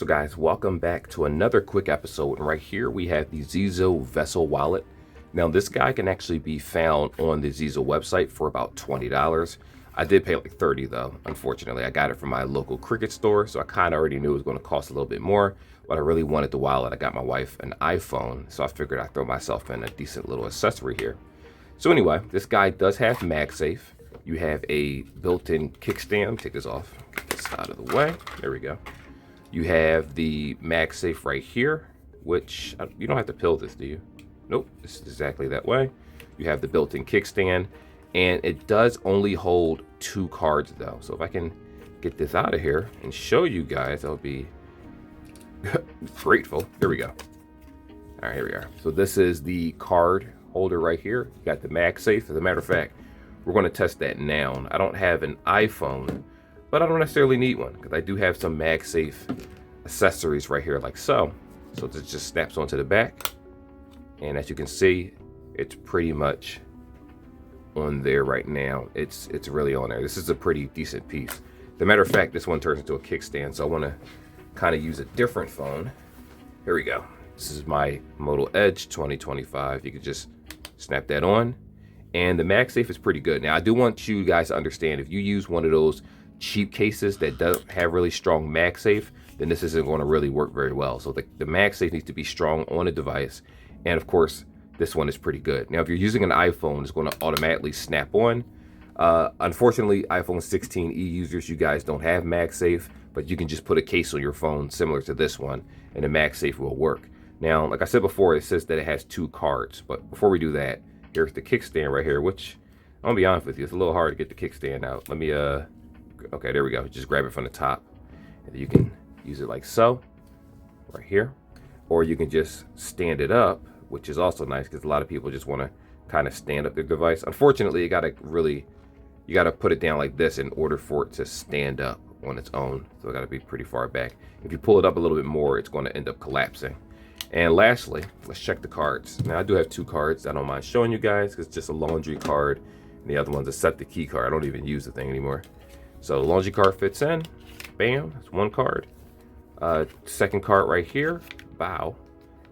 So guys, welcome back to another quick episode. And right here we have the ZIZO Vessel Wallet. Now this guy can actually be found on the ZIZO website for about $20. I did pay like $30 though, unfortunately. I got it from my local Cricket store, so I kind of already knew it was going to cost a little bit more, but I really wanted the wallet. I got my wife an iPhone, so I figured I'd throw myself in a decent little accessory here. So anyway, this guy does have MagSafe. You have a built-in kickstand. Take this off, get this out of the way. There we go. You have the MagSafe right here, which you don't have to pill this, do you? Nope, this is exactly that way. You have the built-in kickstand, and it does only hold 2 cards though. So if I can get this out of here and show you guys, I'll be grateful. Here we go. All right, here we are. So this is the card holder right here. You got the MagSafe. As a matter of fact, we're going to test that now. I don't have an iPhone, but I don't necessarily need one because I do have some MagSafe accessories right here like so. So this just snaps onto the back. And as you can see, it's pretty much on there right now. It's really on there. This is a pretty decent piece. As a matter of fact, this one turns into a kickstand. So I want to kind of use a different phone. Here we go. This is my Moto Edge 2025. You can just snap that on. And the MagSafe is pretty good. Now, I do want you guys to understand, if you use one of those cheap cases that don't have really strong MagSafe, then this isn't going to really work very well. So the MagSafe needs to be strong on the device. And of course, this one is pretty good. Now, if you're using an iPhone, it's going to automatically snap on. Unfortunately, iPhone 16e users, you guys don't have MagSafe, but you can just put a case on your phone similar to this one, and the MagSafe will work. Now, like I said before, it says that it has 2 cards. But before we do that, here's the kickstand right here, which I'm gonna be honest with you, it's a little hard to get the kickstand out. Let me, okay, there we go. Just grab it from the top, and you can use it like so, right here. Or you can just stand it up, which is also nice because a lot of people just want to kind of stand up their device. Unfortunately, you gotta put it down like this in order for it to stand up on its own. So it gotta be pretty far back. If you pull it up a little bit more, it's going to end up collapsing. And lastly, let's check the cards. Now I do have 2 cards I don't mind showing you guys because it's just a laundry card, and the other one's a set the key card. I don't even use the thing anymore. So the laundry card fits in. Bam, that's 1 card. Second card right here. Bow.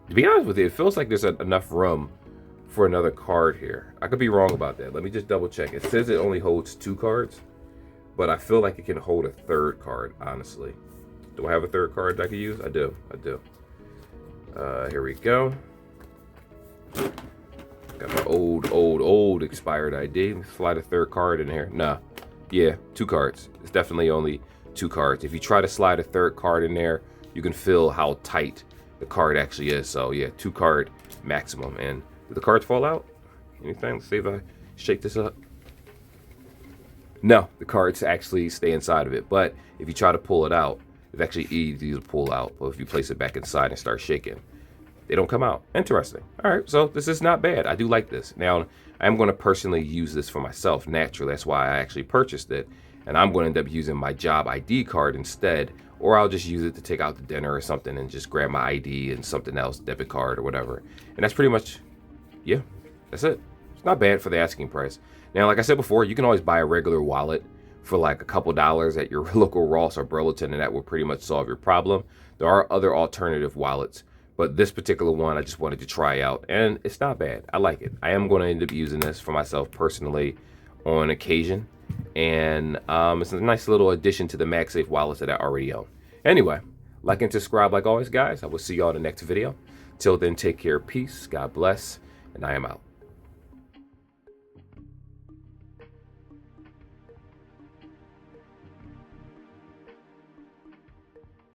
To be honest with you, it feels like there's enough room for another card here. I could be wrong about that. Let me just double check. It says it only holds 2 cards, but I feel like it can hold a 3rd card, honestly. Do I have a 3rd card that I could use? I do. Here we go. Got my old expired ID. Let's slide a 3rd card in here. Nah. Yeah, 2 cards. It's definitely only 2 cards. If you try to slide a 3rd card in there, you can feel how tight the card actually is. So yeah, 2 card maximum. And do the cards fall out? Anything? Let's see if I shake this up. No, the cards actually stay inside of it. But if you try to pull it out, it's actually easy to pull out. But if you place it back inside and start shaking, they don't come out. Interesting. All right, so this is not bad. I do like this. Now, I'm going to personally use this for myself naturally. That's why I actually purchased it. And I'm going to end up using my job ID card instead, or I'll just use it to take out to dinner or something and just grab my ID and something else, debit card or whatever. And that's pretty much, yeah, that's it. It's not bad for the asking price. Now, like I said before, you can always buy a regular wallet for like a couple dollars at your local Ross or Burlington, and that will pretty much solve your problem. There are other alternative wallets, but this particular one I just wanted to try out, and it's not bad. I like it. I am going to end up using this for myself personally on occasion, and it's a nice little addition to the MagSafe wallets that I already own. Anyway, like and subscribe like always, guys. I will see y'all in the next video. Till then, take care, peace, God bless, and I am out.